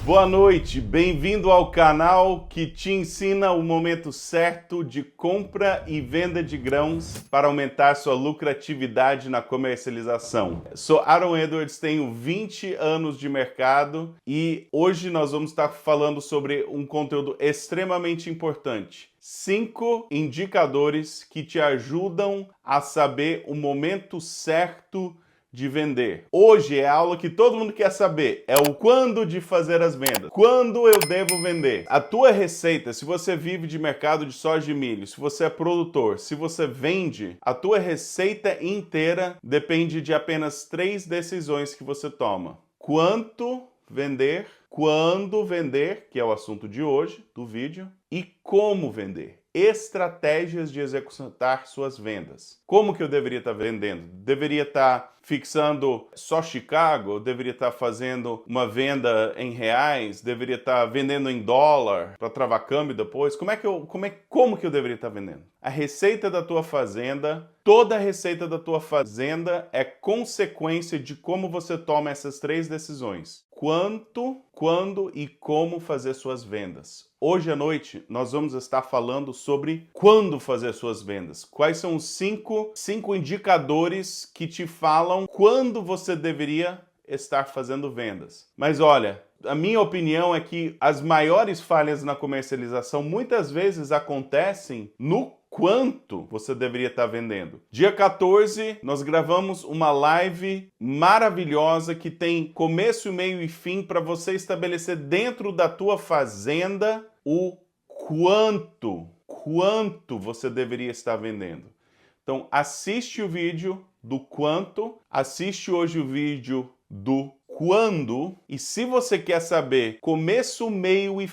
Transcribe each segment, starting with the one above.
Boa noite, bem-vindo ao canal que te ensina o momento certo de compra e venda de grãos para aumentar sua lucratividade na comercialização. Sou Aaron Edwards, tenho 20 anos de mercado e hoje nós vamos estar falando sobre um conteúdo extremamente importante. 5 indicadores que te ajudam a saber o momento certo de vender. Hoje é a aula que todo mundo quer saber, é o quando de fazer as vendas. Quando eu devo vender? A tua receita, se você vive de mercado de soja e milho, se você é produtor, se você vende, a tua receita inteira depende de apenas 3 decisões que você toma. Quanto vender, quando vender, que é o assunto de hoje, do vídeo, e como vender. Estratégias de executar suas vendas. Como que eu deveria estar vendendo? Deveria estar fixando só Chicago? Eu deveria estar fazendo uma venda em reais? Deveria estar vendendo em dólar para travar câmbio depois? Como que eu deveria estar vendendo? A receita da tua fazenda, toda a receita da tua fazenda é consequência de como você toma essas 3 decisões. Quanto, quando e como fazer suas vendas. Hoje à noite nós vamos estar falando sobre quando fazer suas vendas. Quais são os 5 indicadores que te falam quando você deveria estar fazendo vendas. Mas olha, a minha opinião é que as maiores falhas na comercialização muitas vezes acontecem no quanto você deveria estar vendendo. Dia 14, nós gravamos uma live maravilhosa que tem começo, meio e fim para você estabelecer dentro da tua fazenda o quanto você deveria estar vendendo. Então, assiste o vídeo do quanto, assiste hoje o vídeo do quando, e se você quer saber começo, meio e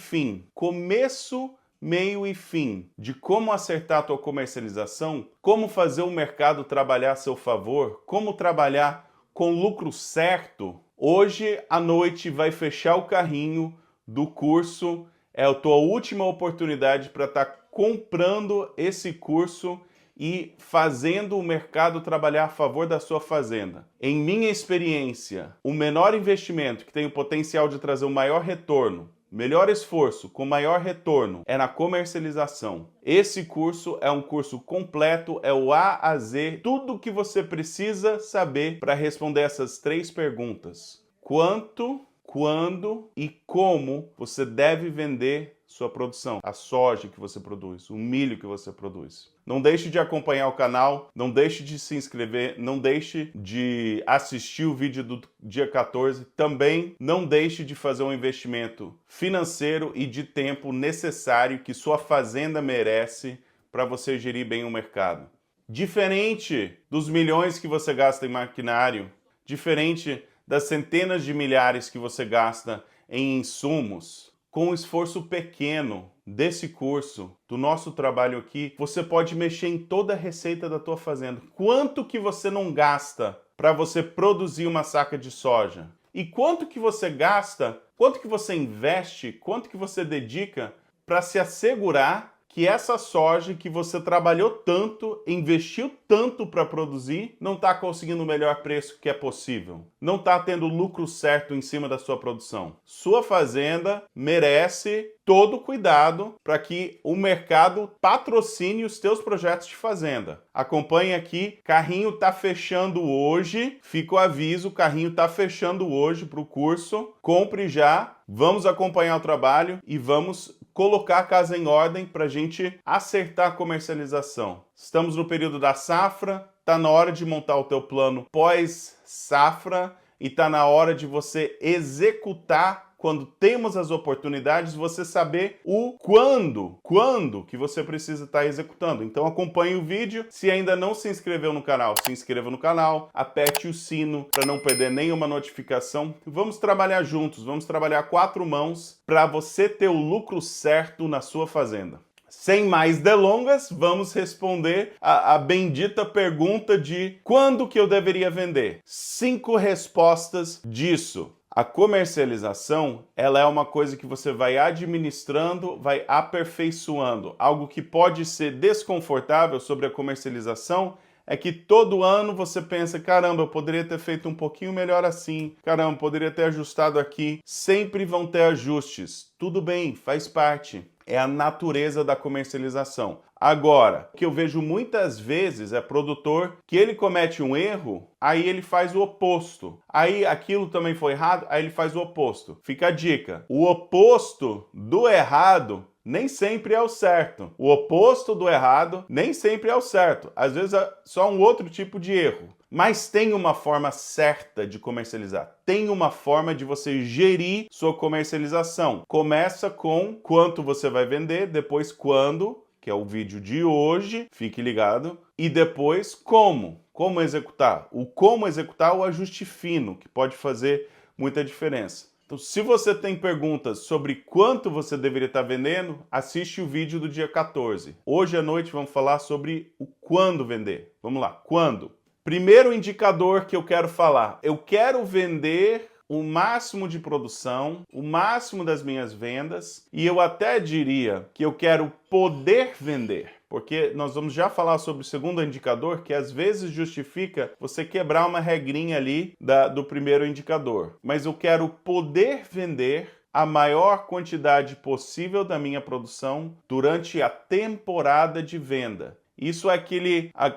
fim, de como acertar a tua comercialização, como fazer o mercado trabalhar a seu favor, como trabalhar com lucro certo, hoje à noite vai fechar o carrinho do curso. É a tua última oportunidade para estar comprando esse curso e fazendo o mercado trabalhar a favor da sua fazenda. Em minha experiência, o menor investimento que tem o potencial de trazer o maior retorno, melhor esforço com maior retorno, é na comercialização. Esse curso é um curso completo, é o A a Z, tudo o que você precisa saber para responder essas 3 perguntas. Quanto, quando e como você deve vender sua produção, a soja que você produz, o milho que você produz. Não deixe de acompanhar o canal, não deixe de se inscrever, não deixe de assistir o vídeo do dia 14. Também não deixe de fazer um investimento financeiro e de tempo necessário que sua fazenda merece para você gerir bem o mercado. Diferente dos milhões que você gasta em maquinário, diferente das centenas de milhares que você gasta em insumos, com um esforço pequeno desse curso, do nosso trabalho aqui, você pode mexer em toda a receita da tua fazenda. Quanto que você não gasta para você produzir uma saca de soja? E quanto que você gasta, quanto que você investe, quanto que você dedica para se assegurar que essa soja que você trabalhou tanto, investiu tanto para produzir, não está conseguindo o melhor preço que é possível. Não está tendo lucro certo em cima da sua produção. Sua fazenda merece todo cuidado para que o mercado patrocine os teus projetos de fazenda. Acompanhe aqui, carrinho está fechando hoje, fica o aviso, carrinho está fechando hoje para o curso. Compre já, vamos acompanhar o trabalho e vamos colocar a casa em ordem para a gente acertar a comercialização. Estamos no período da safra, está na hora de montar o teu plano pós-safra e está na hora de você executar. Quando temos as oportunidades, você saber o quando que você precisa estar executando. Então acompanhe o vídeo. Se ainda não se inscreveu no canal, se inscreva no canal, aperte o sino para não perder nenhuma notificação. Vamos trabalhar juntos, vamos trabalhar 4 mãos para você ter o lucro certo na sua fazenda. Sem mais delongas, vamos responder a bendita pergunta de quando que eu deveria vender. 5 respostas disso. A comercialização, ela é uma coisa que você vai administrando, vai aperfeiçoando. Algo que pode ser desconfortável sobre a comercialização é que todo ano você pensa, caramba, eu poderia ter feito um pouquinho melhor assim, caramba, poderia ter ajustado aqui. Sempre vão ter ajustes. Tudo bem, faz parte. É a natureza da comercialização. Agora, o que eu vejo muitas vezes é produtor que ele comete um erro, aí ele faz o oposto. Aí aquilo também foi errado, aí ele faz o oposto. Fica a dica: o oposto do errado nem sempre é o certo. O oposto do errado nem sempre é o certo. Às vezes é só um outro tipo de erro. Mas tem uma forma certa de comercializar. Tem uma forma de você gerir sua comercialização. Começa com quanto você vai vender, depois quando, que é o vídeo de hoje, fique ligado, e depois como. Como executar. O como executar é o ajuste fino, que pode fazer muita diferença. Então, se você tem perguntas sobre quanto você deveria estar vendendo, assiste o vídeo do dia 14. Hoje à noite vamos falar sobre o quando vender. Vamos lá, quando? Primeiro indicador que eu quero falar, eu quero vender o máximo de produção, o máximo das minhas vendas, e eu até diria que eu quero poder vender, porque nós vamos já falar sobre o segundo indicador, que às vezes justifica você quebrar uma regrinha ali do primeiro indicador. Mas eu quero poder vender a maior quantidade possível da minha produção durante a temporada de venda. Isso é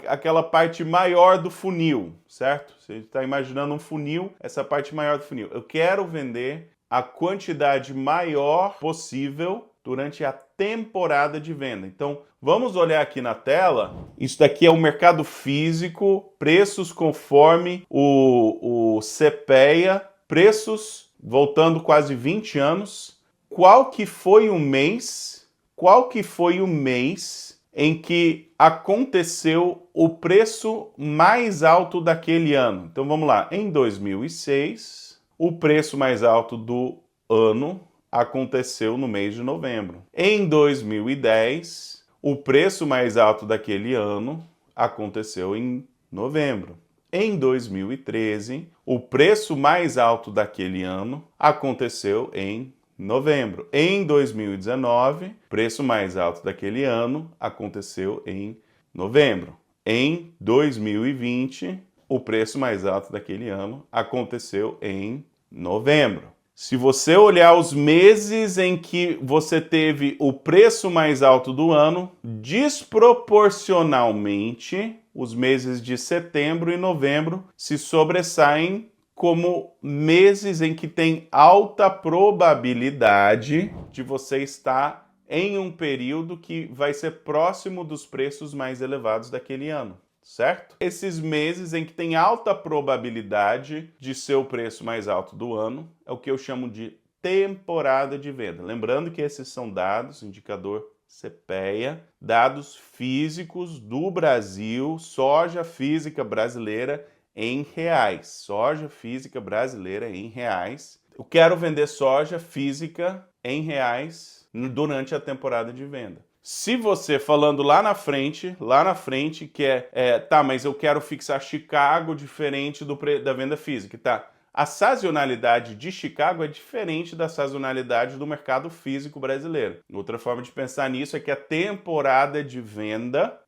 aquela parte maior do funil, certo? Você está imaginando um funil, essa parte maior do funil. Eu quero vender a quantidade maior possível durante a temporada de venda. Então, vamos olhar aqui na tela. Isso daqui é o mercado físico, preços conforme o CPEA, preços voltando quase 20 anos. Qual que foi o mês em que aconteceu o preço mais alto daquele ano? Então vamos lá, em 2006, o preço mais alto do ano aconteceu no mês de novembro. Em 2010, o preço mais alto daquele ano aconteceu em novembro. Em 2013, o preço mais alto daquele ano aconteceu em novembro. Em 2019, preço mais alto daquele ano aconteceu em novembro. Em 2020, o preço mais alto daquele ano aconteceu em novembro. Se você olhar os meses em que você teve o preço mais alto do ano, desproporcionalmente, os meses de setembro e novembro se sobressaem como meses em que tem alta probabilidade de você estar em um período que vai ser próximo dos preços mais elevados daquele ano, certo? Esses meses em que tem alta probabilidade de ser o preço mais alto do ano é o que eu chamo de temporada de venda. Lembrando que esses são dados, indicador CPEA, dados físicos do Brasil, soja física brasileira em reais. Soja física brasileira em reais. Eu quero vender soja física em reais durante a temporada de venda. Se você falando lá na frente, que tá, mas eu quero fixar Chicago diferente da venda física, tá? A sazonalidade de Chicago é diferente da sazonalidade do mercado físico brasileiro. Outra forma de pensar nisso é que a temporada de venda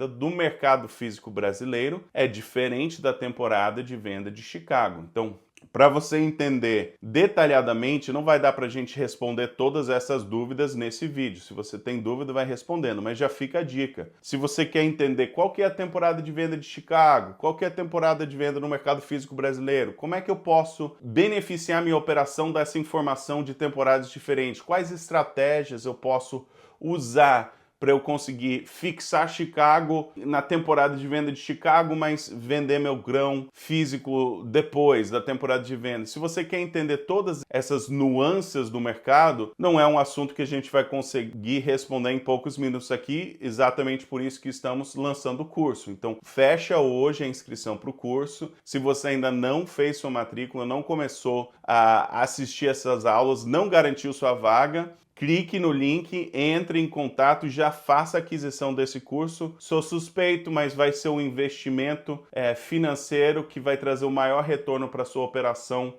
do mercado físico brasileiro é diferente da temporada de venda de Chicago. Então, para você entender detalhadamente, não vai dar para a gente responder todas essas dúvidas nesse vídeo. Se você tem dúvida, vai respondendo, mas já fica a dica. Se você quer entender qual que é a temporada de venda de Chicago, qual que é a temporada de venda no mercado físico brasileiro, como é que eu posso beneficiar minha operação dessa informação de temporadas diferentes, quais estratégias eu posso usar para eu conseguir fixar Chicago na temporada de venda de Chicago, mas vender meu grão físico depois da temporada de venda. Se você quer entender todas essas nuances do mercado, não é um assunto que a gente vai conseguir responder em poucos minutos aqui, exatamente por isso que estamos lançando o curso. Então, fecha hoje a inscrição para o curso. Se você ainda não fez sua matrícula, não começou a assistir essas aulas, não garantiu sua vaga, clique no link, entre em contato e já faça a aquisição desse curso. Sou suspeito, mas vai ser um investimento financeiro que vai trazer o maior retorno para a sua operação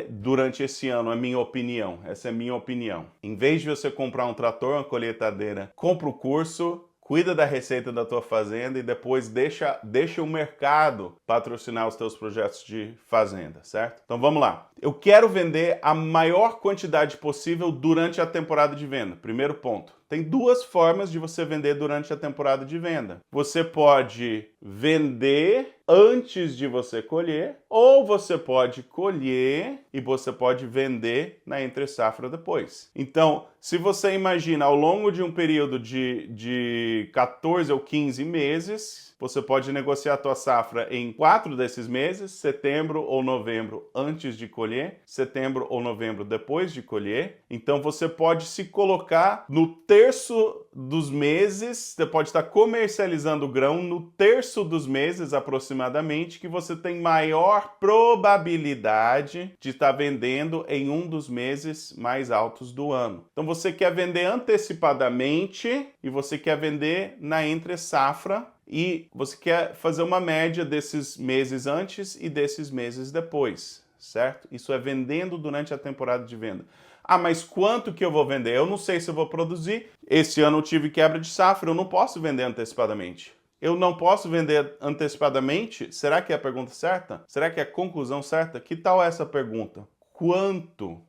durante esse ano, é minha opinião. Essa é minha opinião. Em vez de você comprar um trator, uma colheitadeira, compra o curso, cuida da receita da tua fazenda e depois deixa o mercado patrocinar os teus projetos de fazenda, certo? Então vamos lá. Eu quero vender a maior quantidade possível durante a temporada de venda. Primeiro ponto. Tem duas formas de você vender durante a temporada de venda. Você pode vender antes de você colher, ou você pode colher e você pode vender na entre-safra depois. Então, se você imagina ao longo de um período de 14 ou 15 meses, você pode negociar a tua safra em 4 desses meses, setembro ou novembro antes de colher, setembro ou novembro depois de colher. Então você pode se colocar no terço dos meses, você pode estar comercializando o grão no terço dos meses aproximadamente, que você tem maior probabilidade de estar vendendo em um dos meses mais altos do ano. Então você quer vender antecipadamente e você quer vender na entre-safra, e você quer fazer uma média desses meses antes e desses meses depois, certo? Isso é vendendo durante a temporada de venda. Ah, mas quanto que eu vou vender? Eu não sei se eu vou produzir. Esse ano eu tive quebra de safra, eu não posso vender antecipadamente. Eu não posso vender antecipadamente? Será que é a pergunta certa? Será que é a conclusão certa? Que tal essa pergunta? Quanto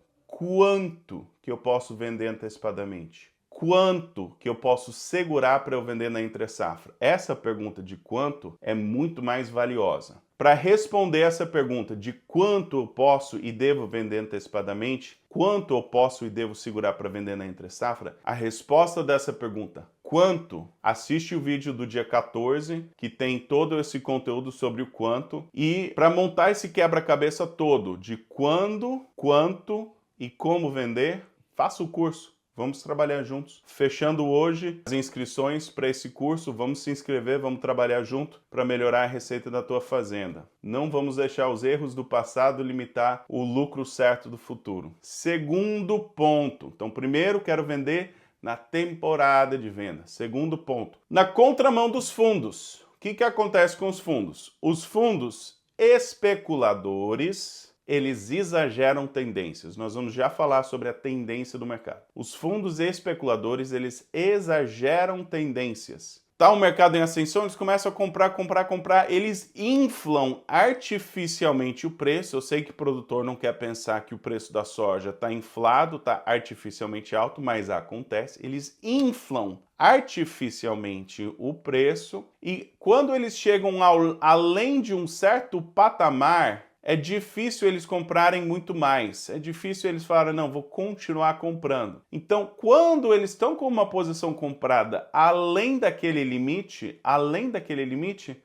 que eu posso vender antecipadamente? Quanto que eu posso segurar para eu vender na entre-safra? Essa pergunta de quanto é muito mais valiosa. Para responder essa pergunta de quanto eu posso e devo vender antecipadamente, quanto eu posso e devo segurar para vender na entre-safra, a resposta dessa pergunta, quanto, assiste o vídeo do dia 14, que tem todo esse conteúdo sobre o quanto, e para montar esse quebra-cabeça todo de quando, quanto e como vender, faça o curso. Vamos trabalhar juntos. Fechando hoje as inscrições para esse curso, vamos se inscrever, vamos trabalhar junto para melhorar a receita da tua fazenda. Não vamos deixar os erros do passado limitar o lucro certo do futuro. Segundo ponto. Então, primeiro, quero vender na temporada de venda. Segundo ponto. Na contramão dos fundos. O que acontece com os fundos? Os fundos especuladores, eles exageram tendências. Nós vamos já falar sobre a tendência do mercado. Os fundos especuladores, eles exageram tendências. Tá o mercado em ascensão, eles começam a comprar, eles inflam artificialmente o preço. Eu sei que o produtor não quer pensar que o preço da soja está inflado, está artificialmente alto, mas acontece. Eles inflam artificialmente o preço e quando eles chegam além de um certo patamar, é difícil eles comprarem muito mais. É difícil eles falarem, não, vou continuar comprando. Então, quando eles estão com uma posição comprada além daquele limite,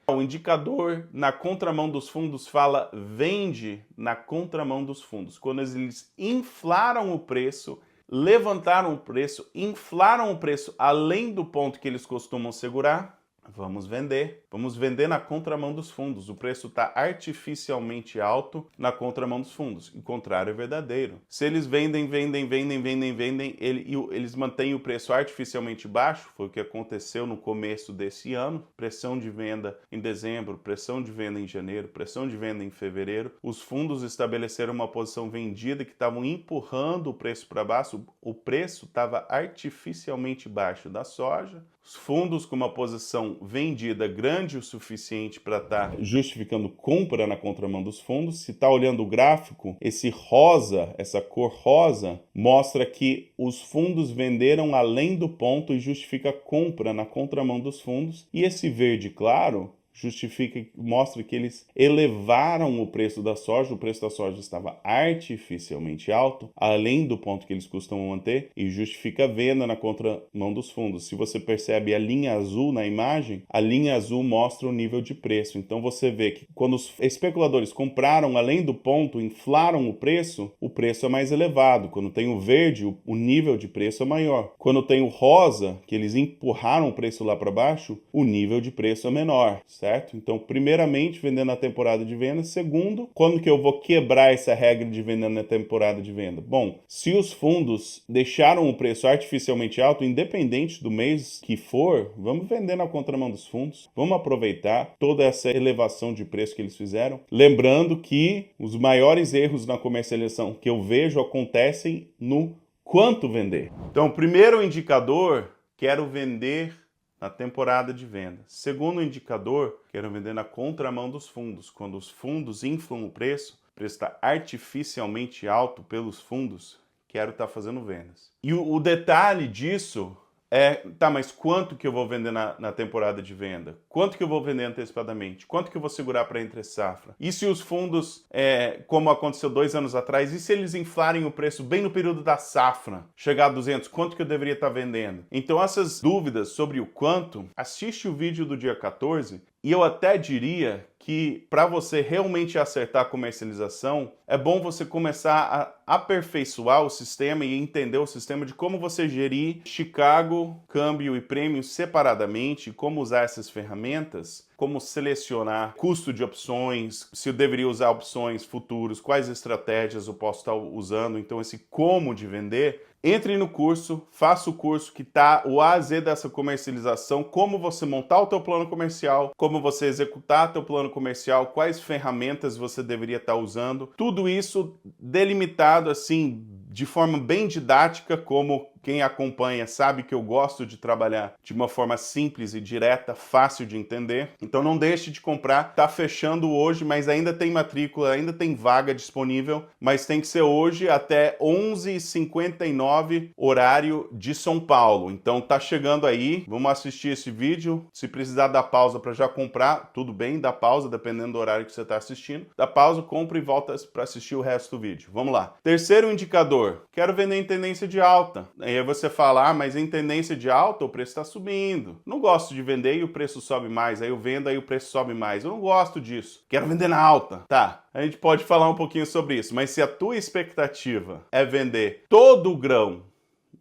o indicador na contramão dos fundos fala vende na contramão dos fundos. Quando eles inflaram o preço, levantaram o preço, inflaram o preço além do ponto que eles costumam segurar, vamos vender. Vamos vender na contramão dos fundos. O preço está artificialmente alto na contramão dos fundos. O contrário é verdadeiro. Se eles vendem, eles mantêm o preço artificialmente baixo, foi o que aconteceu no começo desse ano. Pressão de venda em dezembro, pressão de venda em janeiro, pressão de venda em fevereiro. Os fundos estabeleceram uma posição vendida que estavam empurrando o preço para baixo. O preço estava artificialmente baixo da soja. Os fundos com uma posição vendida grande o suficiente para estar justificando compra na contramão dos fundos. Se está olhando o gráfico, esse rosa, essa cor rosa, mostra que os fundos venderam além do ponto e justifica compra na contramão dos fundos. E esse verde claro mostra que eles elevaram o preço da soja estava artificialmente alto, além do ponto que eles costumam manter, e justifica a venda na contramão dos fundos. Se você percebe a linha azul na imagem, a linha azul mostra o nível de preço. Então você vê que quando os especuladores compraram além do ponto, inflaram o preço é mais elevado. Quando tem o verde, o nível de preço é maior. Quando tem o rosa, que eles empurraram o preço lá para baixo, o nível de preço é menor, certo? Então, primeiramente, vender na temporada de venda. Segundo, quando que eu vou quebrar essa regra de vender na temporada de venda? Bom, se os fundos deixaram o preço artificialmente alto, independente do mês que for, vamos vender na contramão dos fundos. Vamos aproveitar toda essa elevação de preço que eles fizeram. Lembrando que os maiores erros na comercialização que eu vejo acontecem no quanto vender. Então, primeiro indicador, quero vender na temporada de venda. Segundo indicador, quero vender na contramão dos fundos. Quando os fundos inflam o preço está artificialmente alto pelos fundos, quero estar fazendo vendas. E o detalhe disso tá, mas quanto que eu vou vender na temporada de venda? Quanto que eu vou vender antecipadamente? Quanto que eu vou segurar para entre safra? E se os fundos, como aconteceu 2 anos atrás, e se eles inflarem o preço bem no período da safra, chegar a 200, quanto que eu deveria estar vendendo? Então essas dúvidas sobre o quanto, assiste o vídeo do dia 14, e eu até diria que para você realmente acertar a comercialização, é bom você começar a aperfeiçoar o sistema e entender o sistema de como você gerir Chicago, câmbio e prêmio separadamente, como usar essas ferramentas, como selecionar custo de opções, se eu deveria usar opções futuros, quais estratégias eu posso estar usando, então esse como de vender. Entre no curso, faça o curso que tá o A a Z dessa comercialização, como você montar o teu plano comercial, como você executar teu plano comercial, quais ferramentas você deveria estar usando. Tudo isso delimitado assim, de forma bem didática, como quem acompanha sabe que eu gosto de trabalhar de uma forma simples e direta, fácil de entender. Então não deixe de comprar, tá fechando hoje, mas ainda tem matrícula, ainda tem vaga disponível, mas tem que ser hoje até 11h59, horário de São Paulo. Então tá chegando aí, vamos assistir esse vídeo. Se precisar dar pausa para já comprar, tudo bem, dá pausa, dependendo do horário que você está assistindo. Dá pausa, compra e volta para assistir o resto do vídeo. Vamos lá. Terceiro indicador, quero vender em tendência de alta. Aí você fala, mas em tendência de alta o preço está subindo. Não gosto de vender e o preço sobe mais. Aí eu vendo, aí o preço sobe mais. Eu não gosto disso. Quero vender na alta. Tá, a gente pode falar um pouquinho sobre isso. Mas se a tua expectativa é vender todo o grão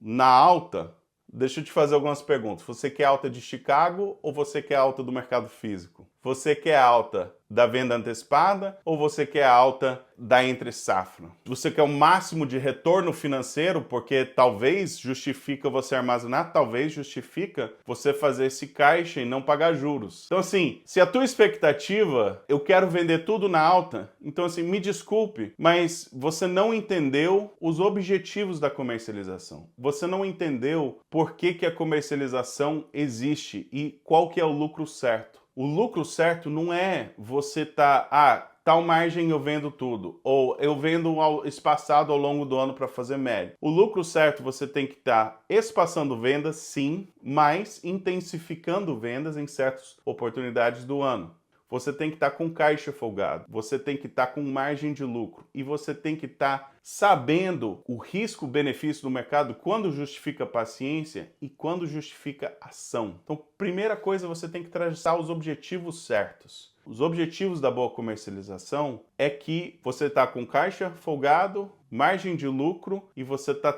na alta, deixa eu te fazer algumas perguntas. Você quer alta de Chicago ou você quer alta do mercado físico? Você quer alta da venda antecipada ou você quer alta da entre safra? Você quer o máximo de retorno financeiro porque talvez justifica você armazenar, talvez justifica você fazer esse caixa e não pagar juros. Então assim, se a tua expectativa, eu quero vender tudo na alta, então assim, me desculpe, mas você não entendeu os objetivos da comercialização. Você não entendeu por que a comercialização existe e qual que é o lucro certo. O lucro certo não é você tal margem eu vendo tudo, ou eu vendo espaçado ao longo do ano para fazer média. O lucro certo você tem que estar espaçando vendas, sim, mas intensificando vendas em certas oportunidades do ano. Você tem que estar com caixa folgado, você tem que estar com margem de lucro e você tem que estar sabendo o risco-benefício do mercado, quando justifica paciência e quando justifica ação. Então, primeira coisa, você tem que traçar os objetivos certos. Os objetivos da boa comercialização é que você está com caixa folgado, margem de lucro e você está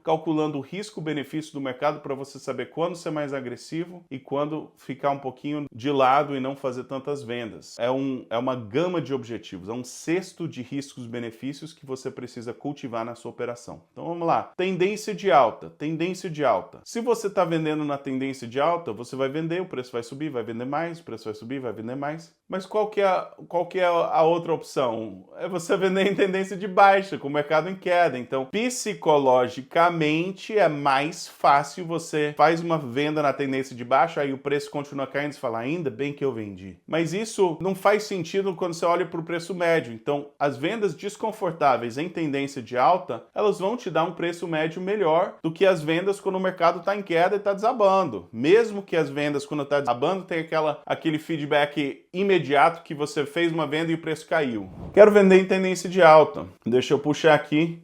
calculando o risco-benefício do mercado para você saber quando ser mais agressivo e quando ficar um pouquinho de lado e não fazer tantas vendas. É uma gama de objetivos, é um cesto de riscos-benefícios que você precisa cultivar na sua operação. Então vamos lá. Tendência de alta, tendência de alta. Se você está vendendo na tendência de alta, você vai vender, o preço vai subir, vai vender mais, o preço vai subir, vai vender mais. Mas qual que é a outra opção? É você vender em tendência de baixa, com o mercado em queda. Então, psicologicamente, é mais fácil você faz uma venda na tendência de baixa, aí o preço continua caindo e você fala, ainda bem que eu vendi. Mas isso não faz sentido quando você olha para o preço médio. Então, as vendas desconfortáveis em tendência de alta, elas vão te dar um preço médio melhor do que as vendas quando o mercado está em queda e está desabando. Mesmo que as vendas quando está desabando tem aquele feedback imediato que você fez uma venda e o preço caiu. Quero vender em tendência de alta. Deixa eu puxar aqui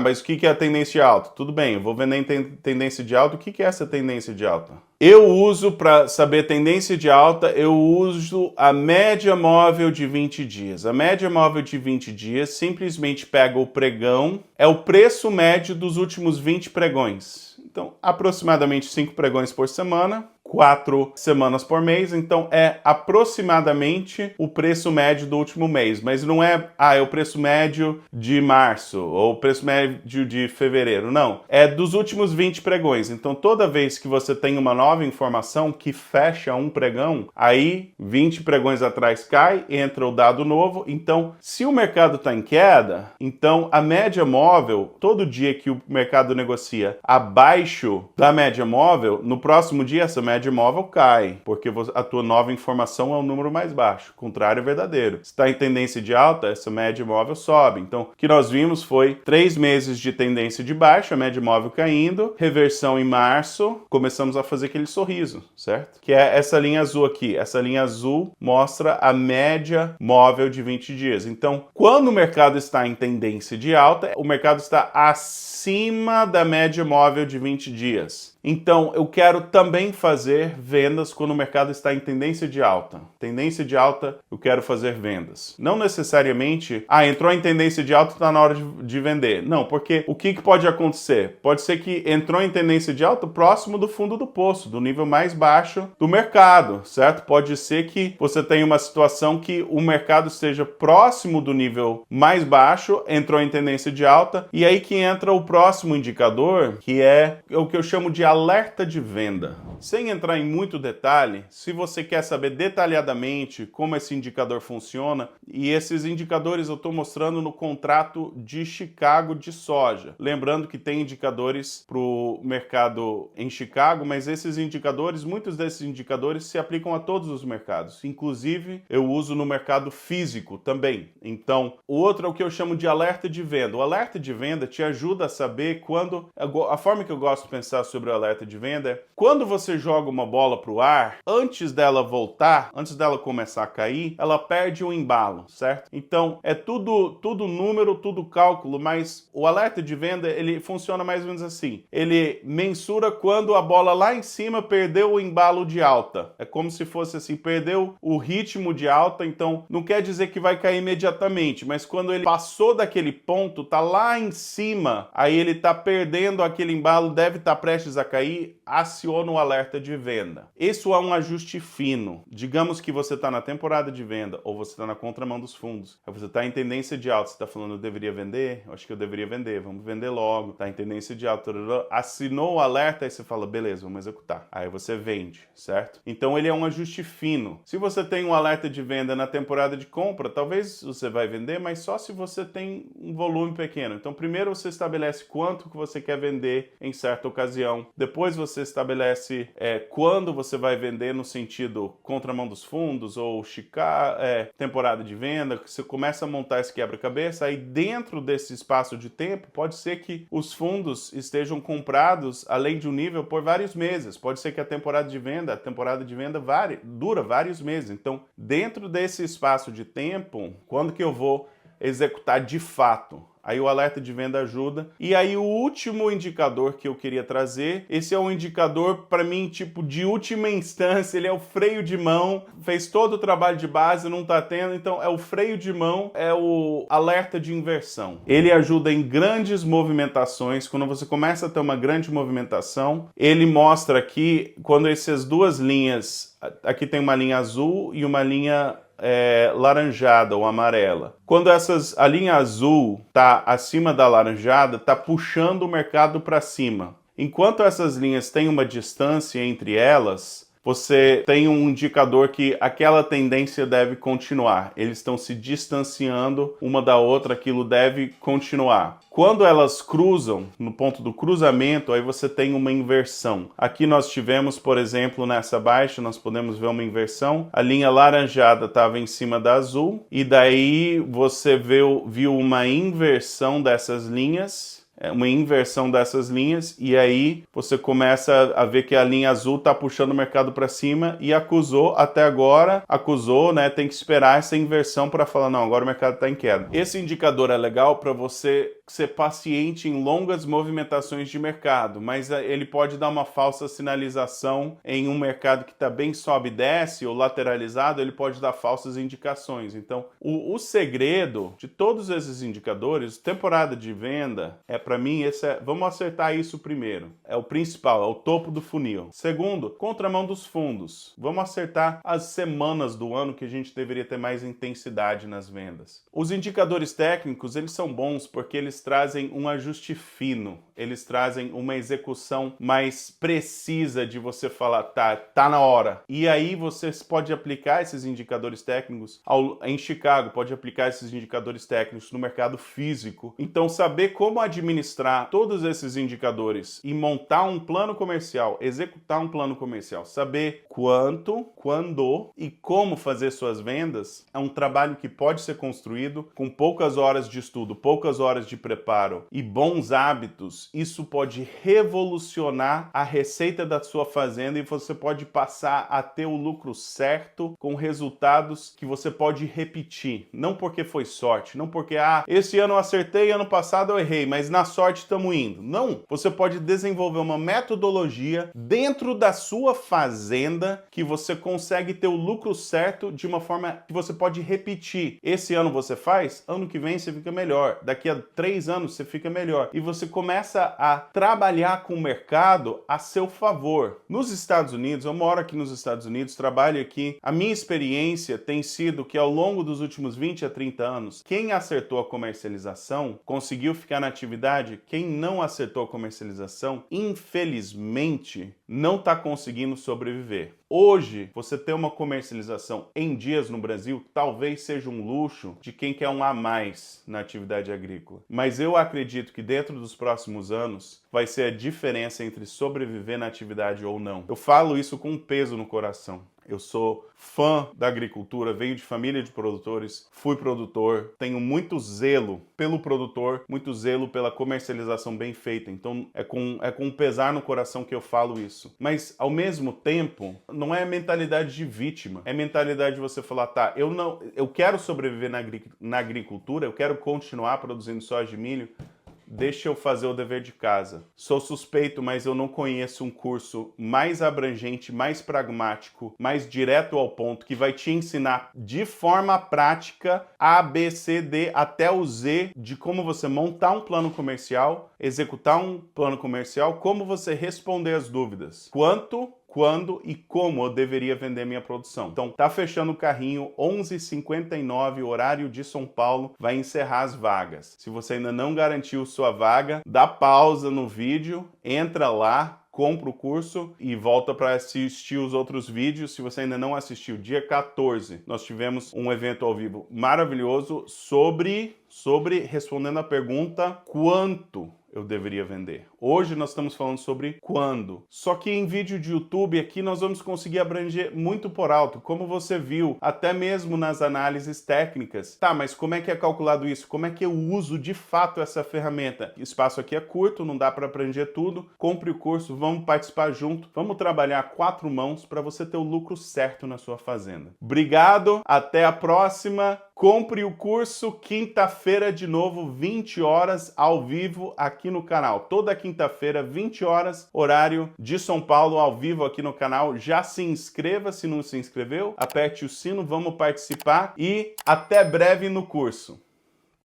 mas o que é a tendência de alta? Tudo bem, eu vou vender em tendência de alta. O que é essa tendência de alta? Eu uso, para saber tendência de alta, eu uso a média móvel de 20 dias. A média móvel de 20 dias simplesmente pega o pregão, é o preço médio dos últimos 20 pregões. Então, aproximadamente 5 pregões por semana. 4 semanas por mês, então é aproximadamente o preço médio do último mês, mas não é, é o preço médio de março ou o preço médio de fevereiro, não. É dos últimos 20 pregões, então toda vez que você tem uma nova informação que fecha um pregão, aí 20 pregões atrás cai, entra o dado novo, então se o mercado está em queda, então a média móvel, todo dia que o mercado negocia abaixo da média móvel, no próximo dia essa média móvel cai, porque a tua nova informação é o número mais baixo. O contrário é verdadeiro. Se está em tendência de alta, essa média móvel sobe. Então, o que nós vimos foi 3 meses de tendência de baixa, a média móvel caindo, reversão em março, começamos a fazer aquele sorriso, certo? Que é essa linha azul aqui. Essa linha azul mostra a média móvel de 20 dias. Então, quando o mercado está em tendência de alta, o mercado está acima da média móvel de 20 dias. Então, eu quero também fazer vendas quando o mercado está em tendência de alta. Tendência de alta, eu quero fazer vendas. Não necessariamente, entrou em tendência de alta, está na hora de vender. Não, porque o que pode acontecer? Pode ser que entrou em tendência de alta próximo do fundo do poço, do nível mais baixo do mercado, certo? Pode ser que você tenha uma situação que o mercado esteja próximo do nível mais baixo, entrou em tendência de alta, e aí que entra o próximo indicador, que é o que eu chamo de alerta de venda. Sem entrar em muito detalhe, se você quer saber detalhadamente como esse indicador funciona, e esses indicadores eu estou mostrando no contrato de Chicago de soja. Lembrando que tem indicadores para o mercado em Chicago, mas esses indicadores, muitos desses indicadores se aplicam a todos os mercados. Inclusive, eu uso no mercado físico também. Então, o outro é o que eu chamo de alerta de venda. O alerta de venda te ajuda a saber quando... A forma que eu gosto de pensar sobre o alerta de venda é quando você joga uma bola para o ar, antes dela voltar, antes dela começar a cair, ela perde o embalo, certo? Então, é tudo número, tudo cálculo, mas o alerta de venda, ele funciona mais ou menos assim. Ele mensura quando a bola lá em cima perdeu o embalo de alta. É como se fosse assim, perdeu o ritmo de alta, então não quer dizer que vai cair imediatamente, mas quando ele passou daquele ponto, tá lá em cima, aí ele tá perdendo aquele embalo, deve estar prestes a cair, aciona o alerta de venda. Isso é um ajuste fino. Digamos que você está na temporada de venda ou você está na contramão dos fundos. Você está em tendência de alta, você está falando, eu deveria vender? Eu acho que eu deveria vender, vamos vender logo. Está em tendência de alta, assinou o alerta, aí você fala, beleza, vamos executar. Aí você vende, certo? Então ele é um ajuste fino. Se você tem um alerta de venda na temporada de compra, talvez você vai vender, mas só se você tem um volume pequeno. Então primeiro você estabelece quanto que você quer vender em certa ocasião. Depois você estabelece quando você vai vender no sentido contramão dos fundos ou temporada de venda. Você começa a montar esse quebra-cabeça, aí dentro desse espaço de tempo pode ser que os fundos estejam comprados além de um nível por vários meses. Pode ser que a temporada de venda dura vários meses. Então, dentro desse espaço de tempo, quando que eu vou executar de fato? Aí o alerta de venda ajuda. E aí o último indicador que eu queria trazer, esse é um indicador para mim tipo de última instância, ele é o freio de mão, fez todo o trabalho de base, não está tendo, então é o freio de mão, é o alerta de inversão. Ele ajuda em grandes movimentações, quando você começa a ter uma grande movimentação, ele mostra aqui, quando essas duas linhas, aqui tem uma linha azul e uma linha laranjada ou amarela. Quando a linha azul está acima da laranjada, está puxando o mercado para cima. Enquanto essas linhas têm uma distância entre elas, você tem um indicador que aquela tendência deve continuar. Eles estão se distanciando uma da outra, aquilo deve continuar. Quando elas cruzam, no ponto do cruzamento, aí você tem uma inversão. Aqui nós tivemos, por exemplo, nessa baixa, nós podemos ver uma inversão. A linha laranjada estava em cima da azul, e daí você viu uma inversão dessas linhas. E aí você começa a ver que a linha azul está puxando o mercado para cima e até agora, tem que esperar essa inversão para falar, não, agora o mercado está em queda. Esse indicador é legal para você ser paciente em longas movimentações de mercado, mas ele pode dar uma falsa sinalização em um mercado que está bem sobe e desce ou lateralizado, ele pode dar falsas indicações. Então, o segredo de todos esses indicadores, temporada de venda, para mim, vamos acertar isso primeiro. É o principal, é o topo do funil. Segundo, contramão dos fundos. Vamos acertar as semanas do ano que a gente deveria ter mais intensidade nas vendas. Os indicadores técnicos, eles são bons porque eles trazem um ajuste fino, eles trazem uma execução mais precisa de você falar, tá na hora. E aí você pode aplicar esses indicadores técnicos em Chicago, pode aplicar esses indicadores técnicos no mercado físico. Então, saber como administrar todos esses indicadores e montar um plano comercial, executar um plano comercial, saber quanto, quando e como fazer suas vendas, é um trabalho que pode ser construído com poucas horas de estudo, poucas horas de preparo e bons hábitos. Isso pode revolucionar a receita da sua fazenda e você pode passar a ter o lucro certo com resultados que você pode repetir. Não porque foi sorte, não porque, esse ano eu acertei, ano passado eu errei, mas na sorte estamos indo. Não, você pode desenvolver uma metodologia dentro da sua fazenda que você consegue ter o lucro certo de uma forma que você pode repetir. Esse ano você faz, ano que vem você fica melhor, daqui a 3 anos você fica melhor. E você começa a trabalhar com o mercado a seu favor. Nos Estados Unidos, eu moro aqui nos Estados Unidos, trabalho aqui, a minha experiência tem sido que ao longo dos últimos 20 a 30 anos, quem acertou a comercialização conseguiu ficar na atividade, quem não acertou a comercialização, infelizmente, não está conseguindo sobreviver. Hoje, você ter uma comercialização em dias no Brasil talvez seja um luxo de quem quer um a mais na atividade agrícola. Mas eu acredito que dentro dos próximos anos vai ser a diferença entre sobreviver na atividade ou não. Eu falo isso com um peso no coração. Eu sou fã da agricultura, venho de família de produtores, fui produtor, tenho muito zelo pelo produtor, muito zelo pela comercialização bem feita. Então é com pesar no coração que eu falo isso. Mas ao mesmo tempo, não é mentalidade de vítima, é mentalidade de você falar, eu quero sobreviver na agricultura, eu quero continuar produzindo soja e milho, deixa eu fazer o dever de casa. Sou suspeito, mas eu não conheço um curso mais abrangente, mais pragmático, mais direto ao ponto, que vai te ensinar de forma prática A, B, C, D até o Z de como você montar um plano comercial, executar um plano comercial, como você responder as dúvidas. Quando e como eu deveria vender minha produção. Então, tá fechando o carrinho, 11h59, horário de São Paulo, vai encerrar as vagas. Se você ainda não garantiu sua vaga, dá pausa no vídeo, entra lá, compra o curso e volta para assistir os outros vídeos. Se você ainda não assistiu, dia 14, nós tivemos um evento ao vivo maravilhoso sobre respondendo a pergunta quanto eu deveria vender. Hoje nós estamos falando sobre quando. Só que em vídeo de YouTube aqui nós vamos conseguir abranger muito por alto, como você viu, até mesmo nas análises técnicas. Tá, mas como é que é calculado isso? Como é que eu uso de fato essa ferramenta? O espaço aqui é curto, não dá para abranger tudo. Compre o curso, vamos participar junto, vamos trabalhar 4 mãos para você ter o lucro certo na sua fazenda. Obrigado, até a próxima. Compre o curso, quinta-feira de novo, 20 horas, ao vivo aqui no canal. Toda quinta-feira, 20 horas, horário de São Paulo, ao vivo aqui no canal. Já se inscreva se não se inscreveu, aperte o sino, vamos participar e até breve no curso.